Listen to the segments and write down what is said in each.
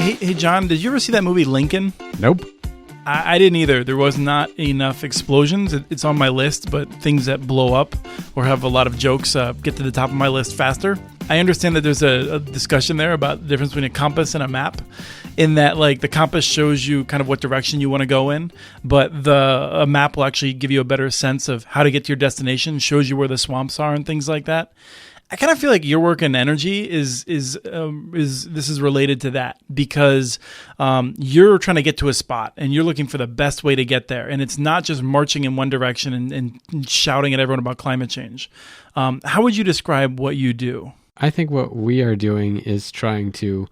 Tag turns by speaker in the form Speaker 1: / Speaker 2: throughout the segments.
Speaker 1: Hey, John, did you ever see that movie Lincoln?
Speaker 2: Nope.
Speaker 1: I didn't either. There was not enough explosions. It's on my list, but things that blow up or have a lot of jokes get to the top of my list faster. I understand that there's a discussion there about the difference between a compass and a map, in that like the compass shows you kind of what direction you want to go in, but a map will actually give you a better sense of how to get to your destination, shows you where the swamps are and things like that. I kind of feel like your work in energy is related to that, because you're trying to get to a spot and you're looking for the best way to get there, and it's not just marching in one direction and shouting at everyone about climate change. How would you describe what you do?
Speaker 2: I think what we are doing is trying to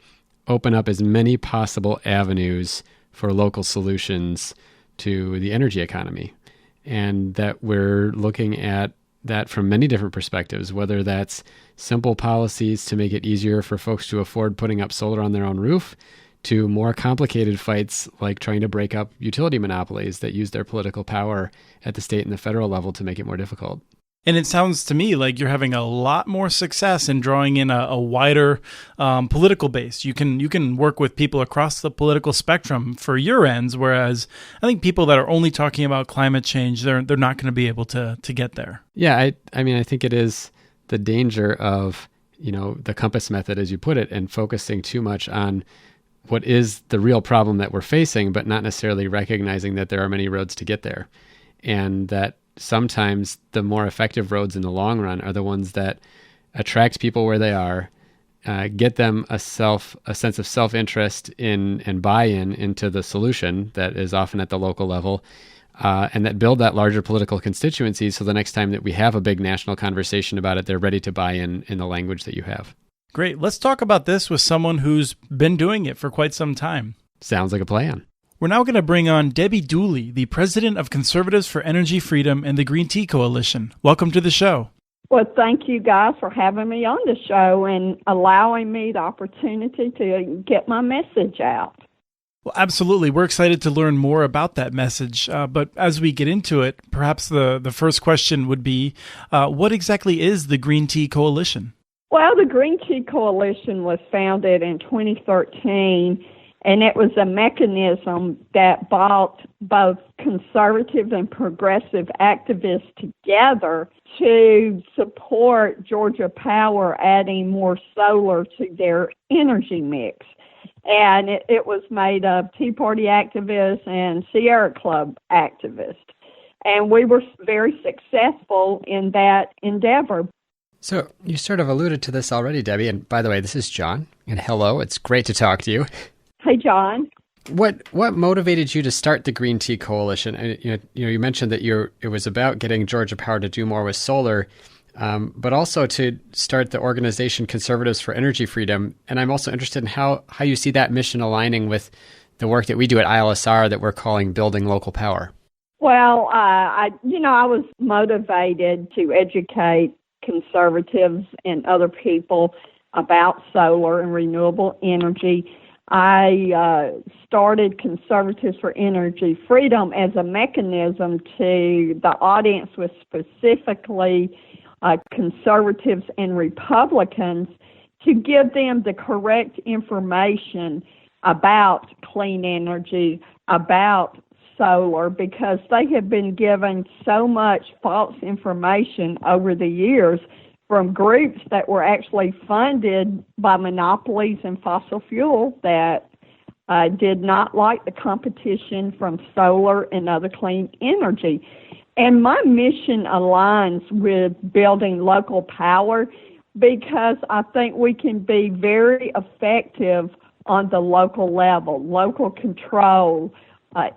Speaker 2: open up as many possible avenues for local solutions to the energy economy, and that we're looking at that from many different perspectives, whether that's simple policies to make it easier for folks to afford putting up solar on their own roof, to more complicated fights like trying to break up utility monopolies that use their political power at the state and the federal level to make it more difficult.
Speaker 1: And it sounds to me like you're having a lot more success in drawing in a wider political base. You can work with people across the political spectrum for your ends, whereas I think people that are only talking about climate change, they're not going to be able to get there.
Speaker 2: Yeah, I mean, I think it is the danger of, the compass method, as you put it, and focusing too much on what is the real problem that we're facing, but not necessarily recognizing that there are many roads to get there, and that sometimes the more effective roads in the long run are the ones that attract people where they are, get them a sense of self-interest in and buy-in into the solution that is often at the local level, and that build that larger political constituency, so the next time that we have a big national conversation about it, they're ready to buy in the language that you have.
Speaker 1: Great. Let's talk about this with someone who's been doing it for quite some time.
Speaker 2: Sounds like a plan.
Speaker 1: We're now going to bring on Debbie Dooley, the president of Conservatives for Energy Freedom and the Green Tea Coalition. Welcome to the show.
Speaker 3: Well, thank you guys for having me on the show and allowing me the opportunity to get my message out.
Speaker 1: Well, absolutely. We're excited to learn more about that message. But as we get into it, perhaps the first question would be, what exactly is the Green Tea Coalition?
Speaker 3: Well, the Green Tea Coalition was founded in 2013, and it was a mechanism that brought both conservative and progressive activists together to support Georgia Power adding more solar to their energy mix. And it was made of Tea Party activists and Sierra Club activists. And we were very successful in that endeavor.
Speaker 2: So you sort of alluded to this already, Debbie. And by the way, this is John. And hello, it's great to talk to you.
Speaker 3: Hey, John.
Speaker 2: What motivated you to start the Green Tea Coalition? And, you mentioned that it was about getting Georgia Power to do more with solar, but also to start the organization Conservatives for Energy Freedom. And I'm also interested in how you see that mission aligning with the work that we do at ILSR that we're calling Building Local Power.
Speaker 3: Well, I was motivated to educate conservatives and other people about solar and renewable energy. I started Conservatives for Energy Freedom as a mechanism to the audience was specifically conservatives and Republicans, to give them the correct information about clean energy, about solar, because they have been given so much false information over the years from groups that were actually funded by monopolies and fossil fuel that did not like the competition from solar and other clean energy. And my mission aligns with building local power, because I think we can be very effective on the local level, local control,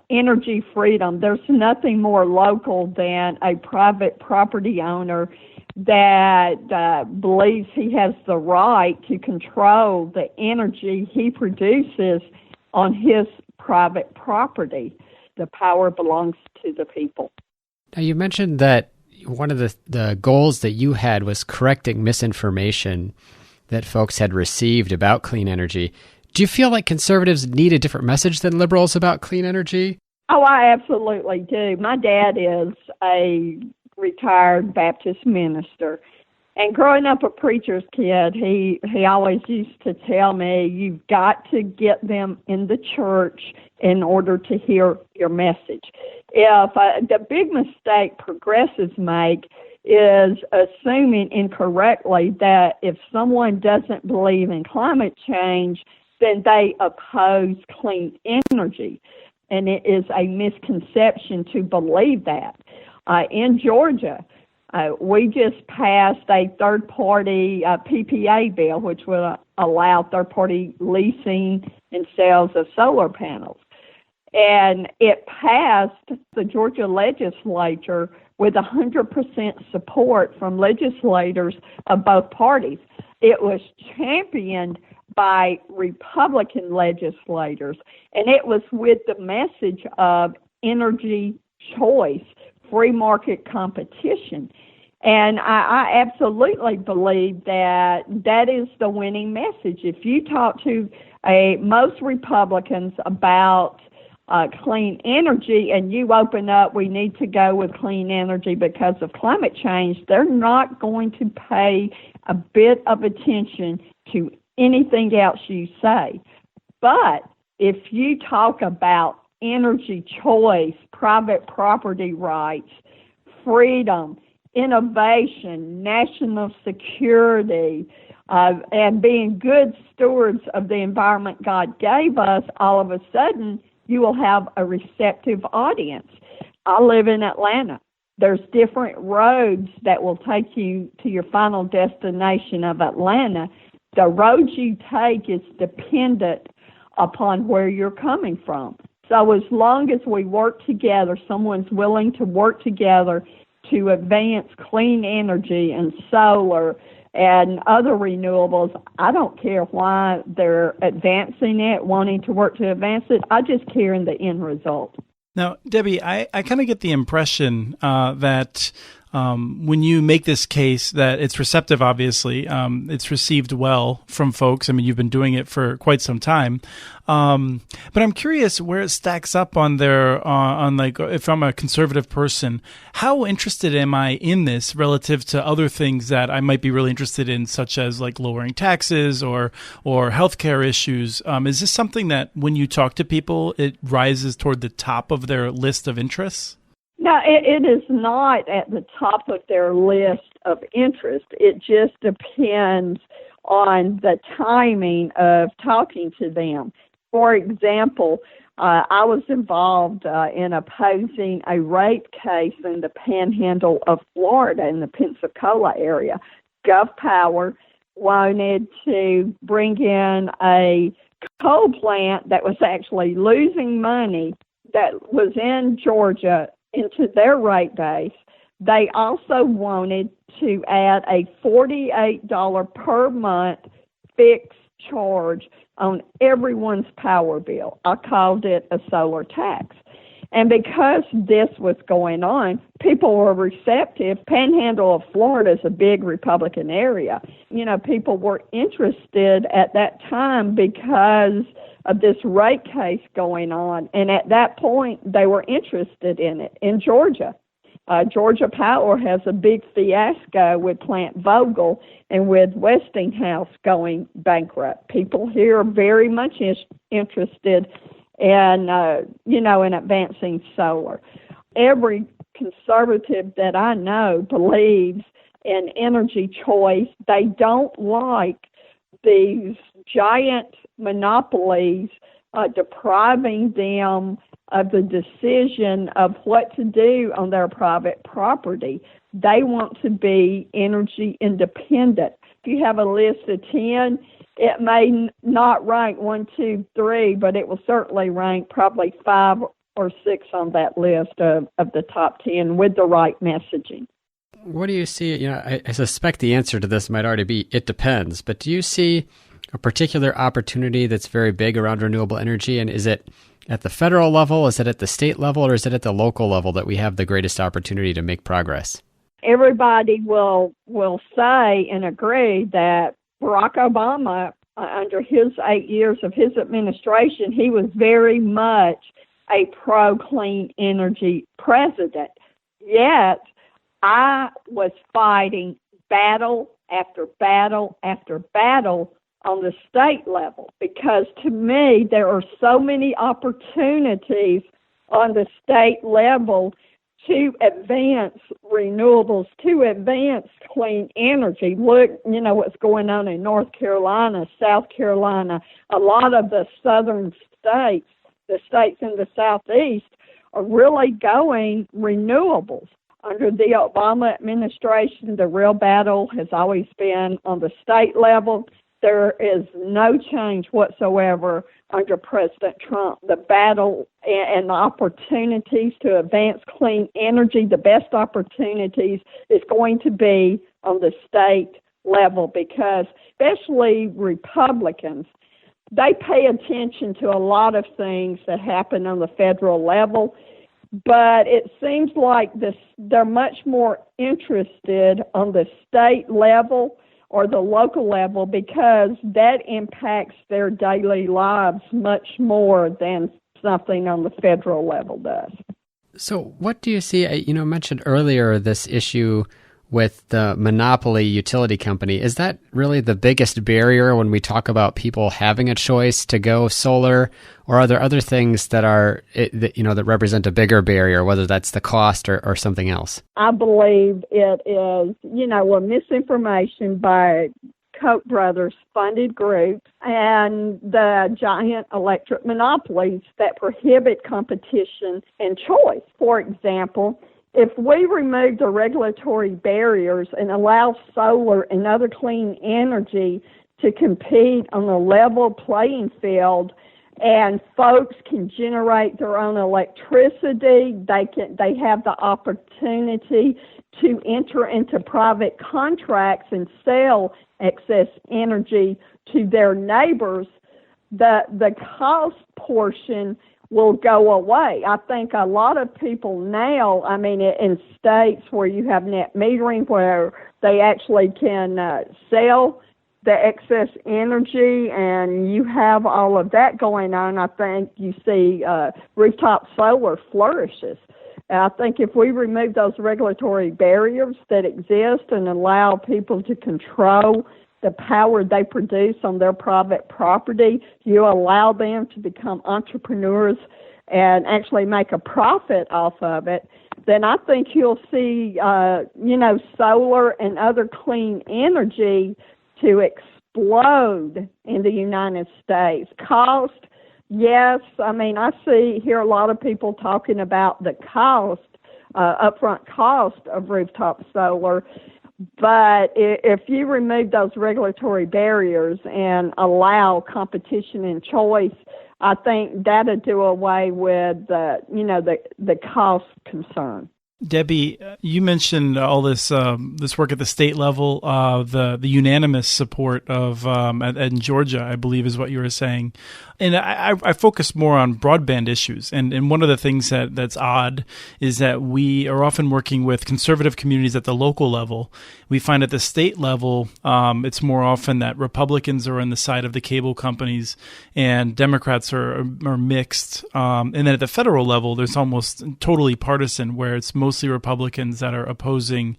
Speaker 3: energy freedom. There's nothing more local than a private property owner that believes he has the right to control the energy he produces on his private property. The power belongs to the people.
Speaker 2: Now, you mentioned that one of the goals that you had was correcting misinformation that folks had received about clean energy. Do you feel like conservatives need a different message than liberals about clean energy?
Speaker 3: Oh, I absolutely do. My dad is a retired Baptist minister, And growing up a preacher's kid, he always used to tell me, you've got to get them in the church in order to hear your message. If the big mistake progressives make is assuming incorrectly that if someone doesn't believe in climate change, then they oppose clean energy. And it is a misconception to believe that. In Georgia, we just passed a third-party PPA bill, which will allow third-party leasing and sales of solar panels. And it passed the Georgia legislature with 100% support from legislators of both parties. It was championed by Republican legislators, and it was with the message of energy choice, free market competition. And I absolutely believe that that is the winning message. If you talk to most Republicans about clean energy and you open up, we need to go with clean energy because of climate change, they're not going to pay a bit of attention to anything else you say. But if you talk about energy choice, private property rights, freedom, innovation, national security, and being good stewards of the environment God gave us, all of a sudden you will have a receptive audience. I live in Atlanta. There's different roads that will take you to your final destination of Atlanta. The road you take is dependent upon where you're coming from. So as long as we work together, someone's willing to work together to advance clean energy and solar and other renewables, I don't care why they're advancing it, wanting to work to advance it. I just care in the end result.
Speaker 1: Now, Debbie, I kind of get the impression that when you make this case that it's receptive, obviously, it's received well from folks. I mean, you've been doing it for quite some time. But I'm curious where it stacks up on their, on like, if I'm a conservative person, how interested am I in this relative to other things that I might be really interested in, such as like lowering taxes or healthcare issues? Is this something that when you talk to people, it rises toward the top of their list of interests?
Speaker 3: No, it is not at the top of their list of interest. It just depends on the timing of talking to them. For example, I was involved in opposing a rape case in the panhandle of Florida in the Pensacola area. GovPower wanted to bring in a coal plant that was actually losing money that was in Georgia into their rate base. They also wanted to add a $48 per month fixed charge on everyone's power bill. I called it a solar tax. And because this was going on, people were receptive. Panhandle of Florida is a big Republican area. You know, people were interested at that time because of this rate case going on. And at that point, they were interested in it. In Georgia, Georgia Power has a big fiasco with Plant Vogtle and with Westinghouse going bankrupt. People here are very much interested in, in advancing solar. Every conservative that I know believes in energy choice. They don't like these giant monopolies depriving them of the decision of what to do on their private property. They want to be energy independent. If you have a list of 10, it may not rank 1, 2, 3, but it will certainly rank probably 5 or 6 on that list of the top 10 with the right messaging.
Speaker 2: What do you see? I suspect the answer to this might already be it depends, but do you see a particular opportunity that's very big around renewable energy? And is it at the federal level, is it at the state level, or is it at the local level that we have the greatest opportunity to make progress?
Speaker 3: Everybody will say and agree that Barack Obama, under his 8 years of his administration, he was very much a pro-clean energy president. Yet, I was fighting battle after battle after battle on the state level, because to me there are so many opportunities on the state level to advance renewables, to advance clean energy. Look, what's going on in North Carolina, South Carolina, a lot of the southern states, the states in the southeast, are really going renewables. Under the Obama administration, the real battle has always been on the state level. There is no change whatsoever under President Trump. The battle and the opportunities to advance clean energy, the best opportunities, is going to be on the state level, because especially Republicans, they pay attention to a lot of things that happen on the federal level, but it seems like they're much more interested on the state level or the local level, because that impacts their daily lives much more than something on the federal level does.
Speaker 2: So what do you see? You mentioned earlier this issue with the monopoly utility company. Is that really the biggest barrier when we talk about people having a choice to go solar, or are there other things that that represent a bigger barrier, whether that's the cost or something else?
Speaker 3: I believe it is, misinformation by Koch brothers funded groups and the giant electric monopolies that prohibit competition and choice. For example, if we remove the regulatory barriers and allow solar and other clean energy to compete on a level playing field, and folks can generate their own electricity, they have the opportunity to enter into private contracts and sell excess energy to their neighbors, the cost portion will go away. I think a lot of people now, in states where you have net metering, where they actually can sell the excess energy, and you have all of that going on, I think you see rooftop solar flourishes. And I think if we remove those regulatory barriers that exist and allow people to control the power they produce on their private property, you allow them to become entrepreneurs and actually make a profit off of it, then I think you'll see, solar and other clean energy to explode in the United States. Cost, yes, I hear a lot of people talking about the cost, upfront cost of rooftop solar. But if you remove those regulatory barriers and allow competition and choice, I think that'll do away with the cost concern.
Speaker 1: Debbie, you mentioned all this work at the state level, the unanimous support of in Georgia, I believe, is what you were saying. And I focus more on broadband issues. And one of the things that's odd is that we are often working with conservative communities at the local level. We find at the state level, it's more often that Republicans are on the side of the cable companies and Democrats are mixed. And then at the federal level, there's almost totally partisan, where it's mostly Republicans that are opposing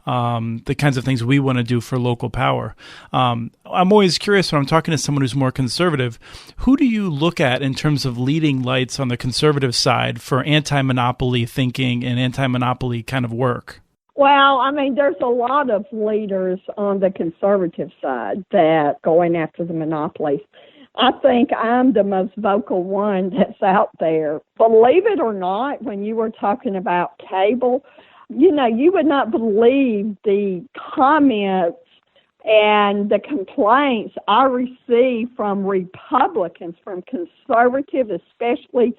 Speaker 1: the kinds of things we want to do for local power. I'm always curious when I'm talking to someone who's more conservative, who do you look at in terms of leading lights on the conservative side for anti-monopoly thinking and anti-monopoly kind of work?
Speaker 3: Well, there's a lot of leaders on the conservative side that going after the monopolies. I think I'm the most vocal one that's out there. Believe it or not, when you were talking about cable, you would not believe the comments and the complaints I receive from Republicans, from conservative, especially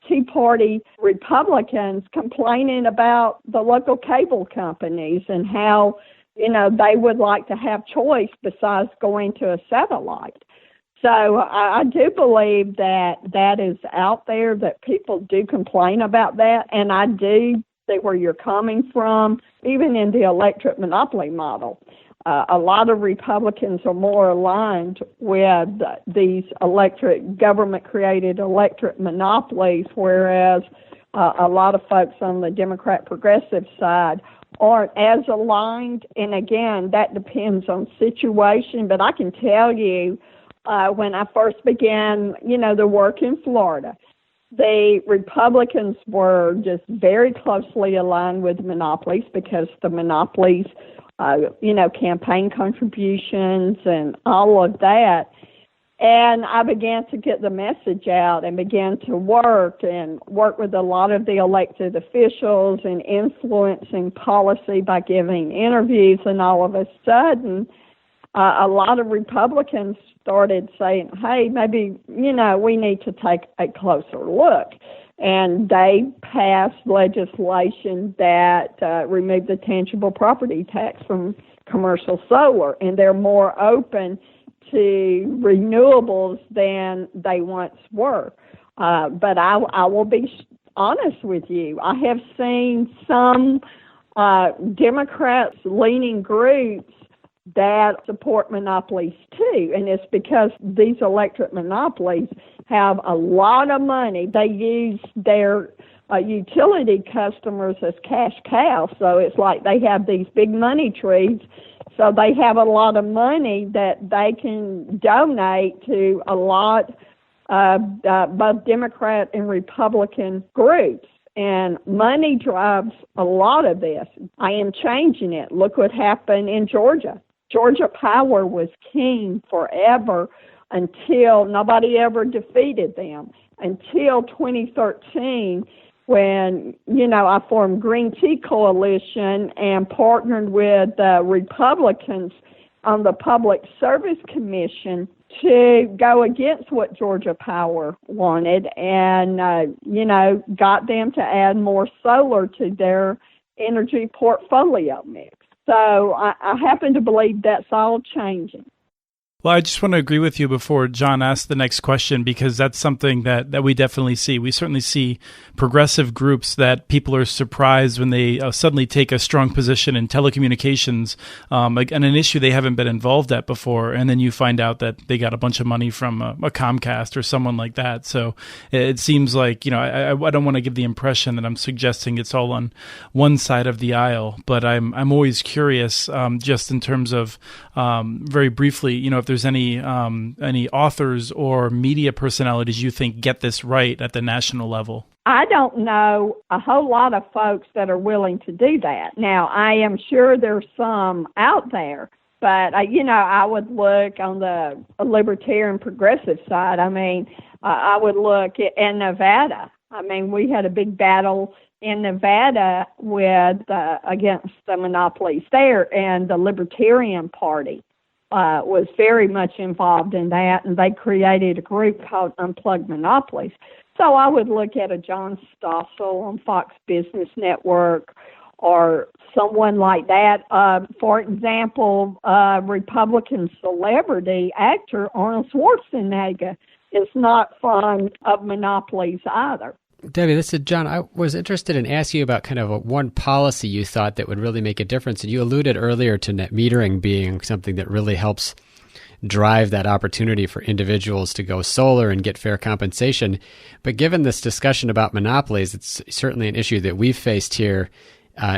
Speaker 3: Tea Party Republicans, complaining about the local cable companies and how, they would like to have choice besides going to a satellite. So I do believe that is out there, that people do complain about that, and I do see where you're coming from, even in the electric monopoly model. A lot of Republicans are more aligned with these government-created electric monopolies, whereas a lot of folks on the Democrat progressive side aren't as aligned. And again, that depends on situation. But I can tell you, when I first began, the work in Florida, the Republicans were just very closely aligned with monopolies because the monopolies, campaign contributions and all of that. And I began to get the message out and began to work with a lot of the elected officials and influencing policy by giving interviews. And all of a sudden, a lot of Republicans started saying, hey, maybe, we need to take a closer look. And they passed legislation that removed the tangible property tax from commercial solar. And they're more open to renewables than they once were. But I will be honest with you. I have seen some Democrats-leaning groups that support monopolies too, and it's because these electric monopolies have a lot of money. They use their utility customers as cash cows, so it's like they have these big money trees. So they have a lot of money that they can donate to a lot of both Democrat and Republican groups. And money drives a lot of this. I am changing it. Look what happened in Georgia. Georgia Power was king forever until nobody ever defeated them, until 2013 when, I formed Green Tea Coalition and partnered with Republicans on the Public Service Commission to go against what Georgia Power wanted and, got them to add more solar to their energy portfolio mix. So I happen to believe that's all changing.
Speaker 1: Well, I just want to agree with you before John asks the next question, because that's something that we definitely see. We certainly see progressive groups that people are surprised when they suddenly take a strong position in telecommunications, and an issue they haven't been involved at before, and then you find out that they got a bunch of money from a Comcast or someone like that. So it seems like, I don't want to give the impression that I'm suggesting it's all on one side of the aisle, but I'm always curious, just in terms of very briefly, if there's any authors or media personalities you think get this right at the national level.
Speaker 3: I don't know a whole lot of folks that are willing to do that. Now, I am sure there's some out there, but, I would look on the libertarian progressive side. I would look in Nevada. We had a big battle in Nevada with against the monopolies there, and the Libertarian Party was very much involved in that, and they created a group called Unplugged Monopolies. So I would look at a John Stossel on Fox Business Network or someone like that. For example, Republican celebrity actor Arnold Schwarzenegger is not fond of monopolies either.
Speaker 2: Debbie, this is John. I was interested in asking you about kind of one policy you thought that would really make a difference. And you alluded earlier to net metering being something that really helps drive that opportunity for individuals to go solar and get fair compensation. But given this discussion about monopolies, it's certainly an issue that we've faced here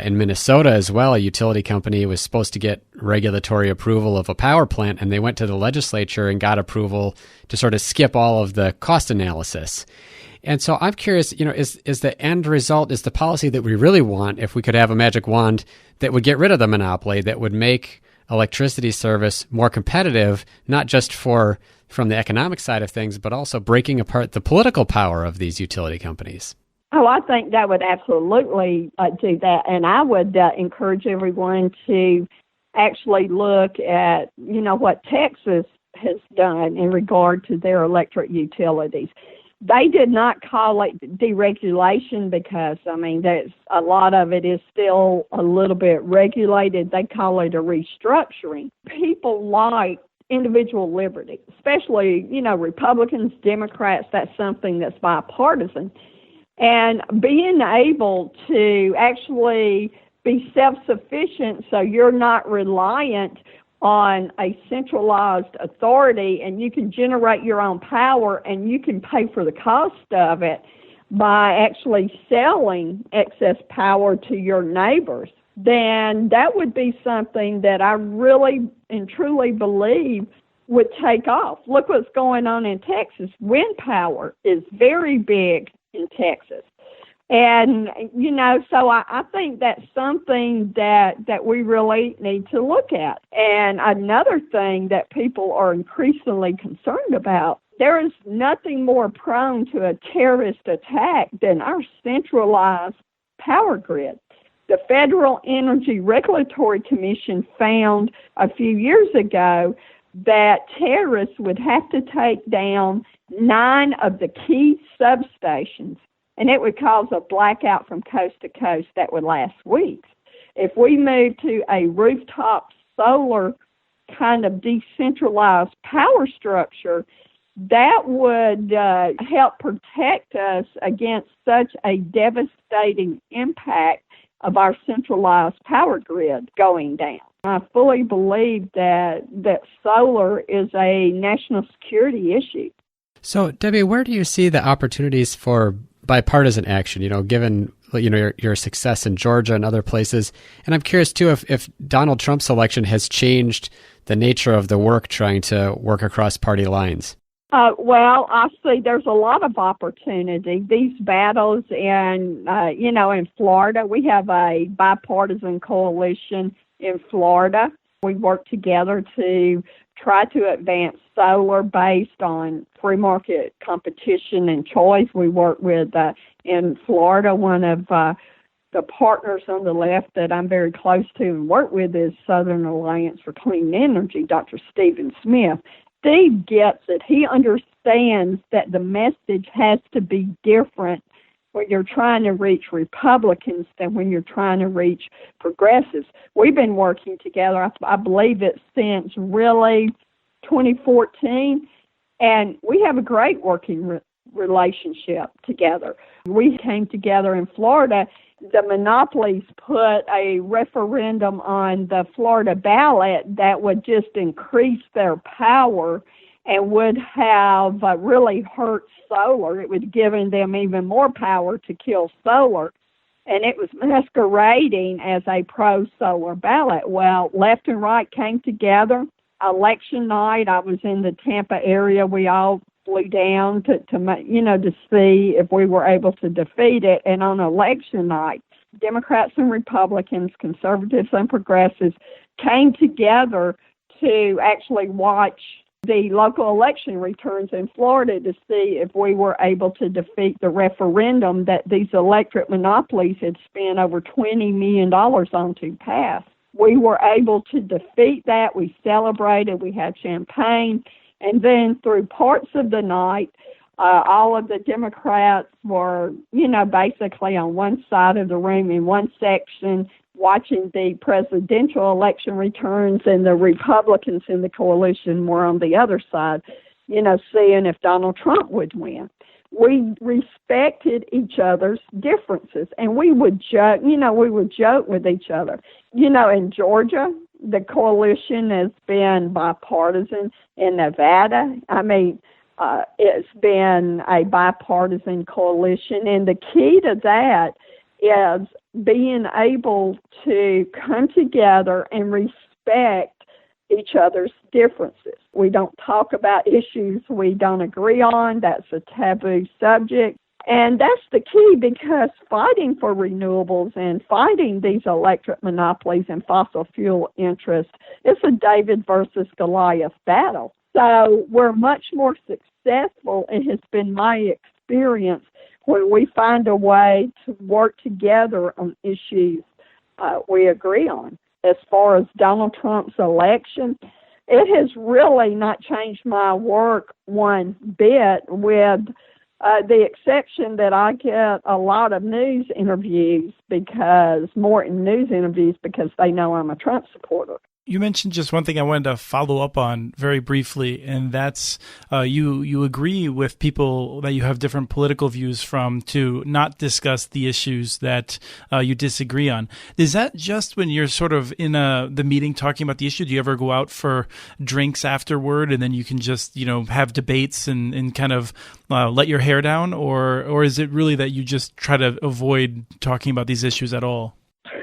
Speaker 2: in Minnesota as well. A utility company was supposed to get regulatory approval of a power plant, and they went to the legislature and got approval to sort of skip all of the cost analysis. And so I'm curious, is the end result, is the policy that we really want, if we could have a magic wand that would get rid of the monopoly, that would make electricity service more competitive, not just from the economic side of things, but also breaking apart the political power of these utility companies?
Speaker 3: Oh, I think that would absolutely do that. And I would encourage everyone to actually look at, what Texas has done in regard to their electric utilities. They did not call it deregulation because, there's a lot of it is still a little bit regulated. They call it a restructuring. People like individual liberty, especially, Republicans, Democrats, that's something that's bipartisan. And being able to actually be self-sufficient so you're not reliant on a centralized authority, and you can generate your own power and you can pay for the cost of it by actually selling excess power to your neighbors. then that would be something that I really and truly believe would take off. Look what's going on in Texas. Wind power is very big in Texas. And, so I think that's something that we really need to look at. And another thing that people are increasingly concerned about, there is nothing more prone to a terrorist attack than our centralized power grid. The Federal Energy Regulatory Commission found a few years ago that terrorists would have to take down 9 of the key substations, and it would cause a blackout from coast to coast that would last weeks. If we move to a rooftop solar kind of decentralized power structure, that would help protect us against such a devastating impact of our centralized power grid going down. I fully believe that solar is a national security issue.
Speaker 2: So, Debbie, where do you see the opportunities for bipartisan action, given your success in Georgia and other places? And I'm curious, too, if Donald Trump's election has changed the nature of the work trying to work across party lines.
Speaker 3: Well, I see there's a lot of opportunity. These battles in Florida, we have a bipartisan coalition in Florida. We work together to try to advance solar based on free market competition and choice. We work with, in Florida, one of the partners on the left that I'm very close to and work with is Self-Reliance for Clean Energy, Dr. Stephen Smith. Steve gets it. He understands that the message has to be different when you're trying to reach Republicans than when you're trying to reach progressives. We've been working together, I believe it's since really 2014, and we have a great working relationship together. We came together in Florida. The monopolies put a referendum on the Florida ballot that would just increase their power and would have really hurt solar. It would have given them even more power to kill solar. And it was masquerading as a pro-solar ballot. Well, left and right came together. Election night, I was in the Tampa area. We all flew down to see if we were able to defeat it. And on election night, Democrats and Republicans, conservatives and progressives came together to actually watch the local election returns in Florida to see if we were able to defeat the referendum that these electric monopolies had spent over $20 million on to pass. We were able to defeat that. We celebrated. We had champagne. And then through parts of the night, all of the Democrats were, basically on one side of the room in one section watching the presidential election returns, and the Republicans in the coalition were on the other side, seeing if Donald Trump would win. We respected each other's differences, and we would joke with each other. In Georgia, the coalition has been bipartisan. In Nevada, it's been a bipartisan coalition, and the key to that is being able to come together and respect each other's differences. We don't talk about issues we don't agree on. That's a taboo subject. And that's the key, because fighting for renewables and fighting these electric monopolies and fossil fuel interests is a David versus Goliath battle. So we're much more successful, it has been my experience, when we find a way to work together on issues we agree on. As far as Donald Trump's election, it has really not changed my work one bit, with the exception that I get a lot of news interviews because they know I'm a Trump supporter.
Speaker 1: You mentioned just one thing I wanted to follow up on very briefly, and that's you agree with people that you have different political views from to not discuss the issues that you disagree on. Is that just when you're sort of in the meeting talking about the issue? Do you ever go out for drinks afterward and then you can just have debates and kind of let your hair down, or is it really that you just try to avoid talking about these issues at all?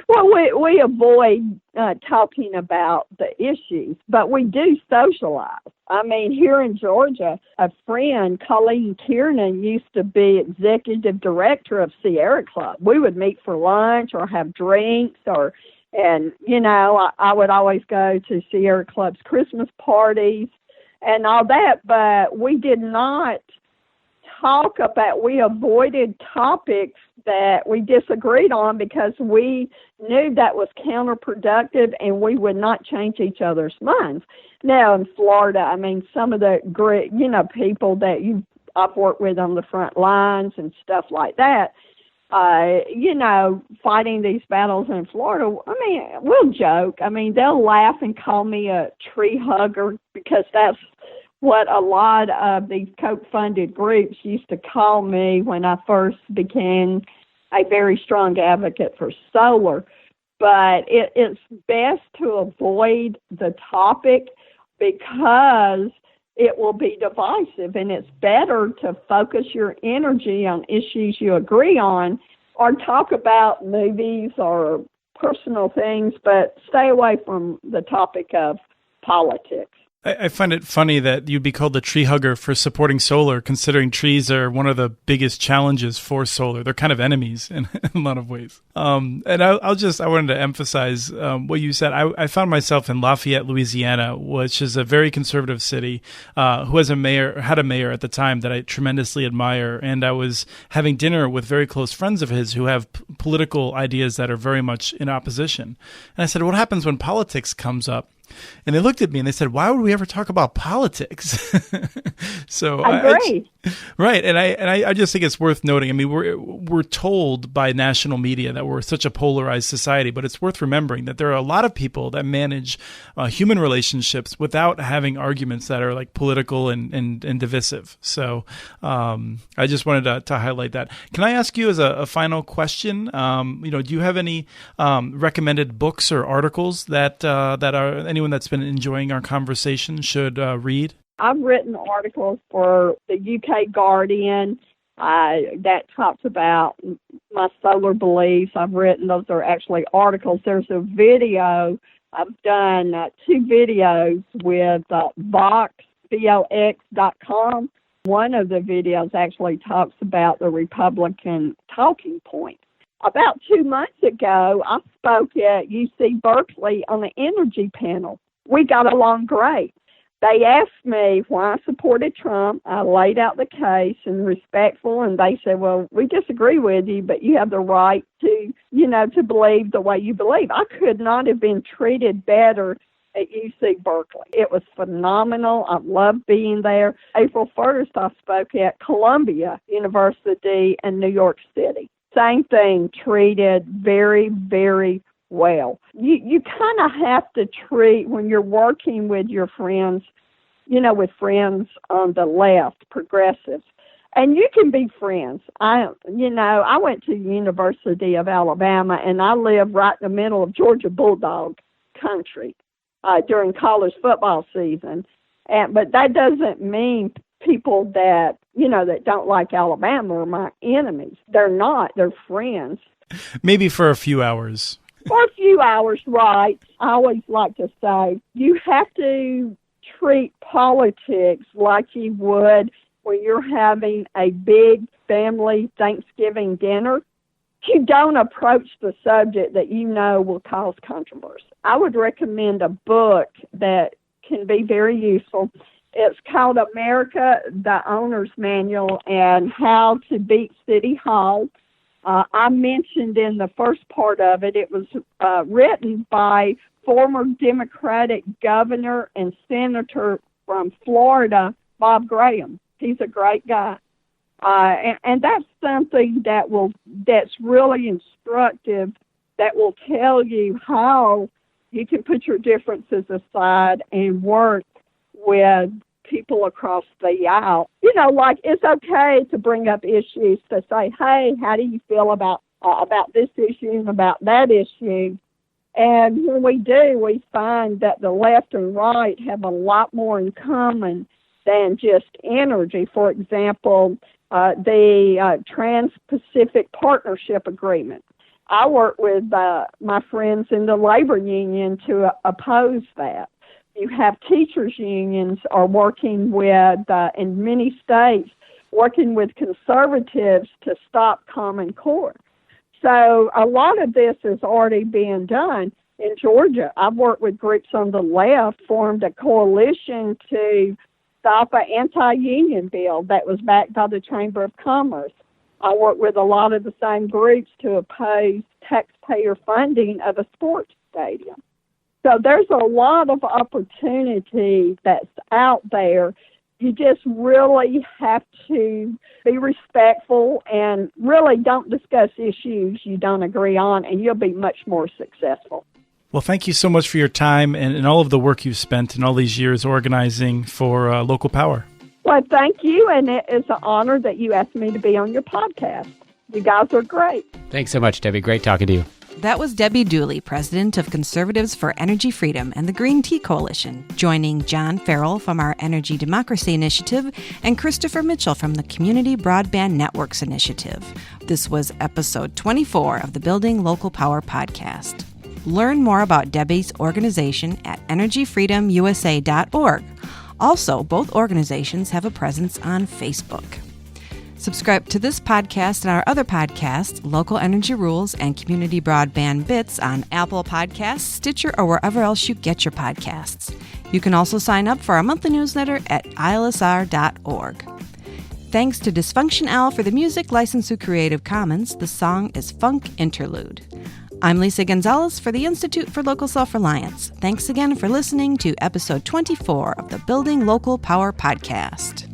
Speaker 3: Well, Well, we avoid talking about the issues, but we do socialize. I mean, here in Georgia, a friend, Colleen Kiernan, used to be executive director of Sierra Club. We would meet for lunch or have drinks and I would always go to Sierra Club's Christmas parties and all that, but we did not we avoided topics that we disagreed on because we knew that was counterproductive and we would not change each other's minds. Now in Florida, I mean, some of the great, people that I've worked with on the front lines and stuff like that, fighting these battles in Florida, I mean, we'll joke. I mean, they'll laugh and call me a tree hugger because that's what a lot of these Koch-funded groups used to call me when I first became a very strong advocate for solar. But it's best to avoid the topic because it will be divisive, and it's better to focus your energy on issues you agree on or talk about movies or personal things, but stay away from the topic of politics.
Speaker 1: I find it funny that you'd be called the tree hugger for supporting solar, considering trees are one of the biggest challenges for solar. They're kind of enemies in a lot of ways. And I wanted to emphasize what you said. I found myself in Lafayette, Louisiana, which is a very conservative city, who had a mayor at the time that I tremendously admire. And I was having dinner with very close friends of his who have political ideas that are very much in opposition. And I said, what happens when politics comes up? And they looked at me and they said, why would we ever talk about politics? So
Speaker 3: I agree.
Speaker 1: Right. And I just think it's worth noting. I mean, we're told by national media that we're such a polarized society, but it's worth remembering that there are a lot of people that manage human relationships without having arguments that are like political and divisive. So I just wanted to highlight that. Can I ask you as a final question, do you have any recommended books or articles that are anyone that's been enjoying our conversation should read?
Speaker 3: I've written articles for the UK Guardian that talks about my solar beliefs. Those are actually articles. There's a video. I've done 2 videos with Vox.com. One of the videos actually talks about the Republican talking points. About 2 months ago, I spoke at UC Berkeley on the energy panel. We got along great. They asked me why I supported Trump. I laid out the case and respectful, and they said, well, we disagree with you, but you have the right to believe the way you believe. I could not have been treated better at UC Berkeley. It was phenomenal. I loved being there. April 1st, I spoke at Columbia University in New York City. Same thing, treated very, very well. You kind of have to treat, when you're working with your friends, with friends on the left, progressives, and you can be friends. I went to the University of Alabama, and I live right in the middle of Georgia Bulldog country during college football season. But that doesn't mean people that don't like Alabama are my enemies. They're not. They're friends.
Speaker 1: Maybe for a few hours.
Speaker 3: For a few hours, right. I always like to say you have to treat politics like you would when you're having a big family Thanksgiving dinner. You don't approach the subject that will cause controversy. I would recommend a book that can be very useful. It's called America, the Owner's Manual, and How to Beat City Hall. I mentioned in the first part of it, it was written by former Democratic governor and senator from Florida, Bob Graham. He's a great guy. And that's something that's really instructive, that will tell you how you can put your differences aside and work with people across the aisle. It's okay to bring up issues, to say, hey, how do you feel about this issue and about that issue? And when we do, we find that the left and right have a lot more in common than just energy. For example, the Trans-Pacific Partnership Agreement. I work with my friends in the labor union to oppose that. You have teachers unions are working with, in many states, working with conservatives to stop Common Core. So a lot of this is already being done. In Georgia, I've worked with groups on the left, formed a coalition to stop an anti-union bill that was backed by the Chamber of Commerce. I work with a lot of the same groups to oppose taxpayer funding of a sports stadium. So there's a lot of opportunity that's out there. You just really have to be respectful and really don't discuss issues you don't agree on, and you'll be much more successful.
Speaker 1: Well, thank you so much for your time and all of the work you've spent in all these years organizing for local power.
Speaker 3: Well, thank you, and it is an honor that you asked me to be on your podcast. You guys are great.
Speaker 2: Thanks so much, Debbie. Great talking to you.
Speaker 4: That was Debbie Dooley, president of Conservatives for Energy Freedom and the Green Tea Coalition, joining John Farrell from our Energy Democracy Initiative and Christopher Mitchell from the Community Broadband Networks Initiative. This was episode 24 of the Building Local Power podcast. Learn more about Debbie's organization at energyfreedomusa.org. Also, both organizations have a presence on Facebook. Subscribe to this podcast and our other podcasts, Local Energy Rules and Community Broadband Bits, on Apple Podcasts, Stitcher, or wherever else you get your podcasts. You can also sign up for our monthly newsletter at ilsr.org. Thanks to Dysfunction Owl for the music, licensed through Creative Commons. The song is Funk Interlude. I'm Lisa Gonzalez for the Institute for Local Self-Reliance. Thanks again for listening to episode 24 of the Building Local Power podcast.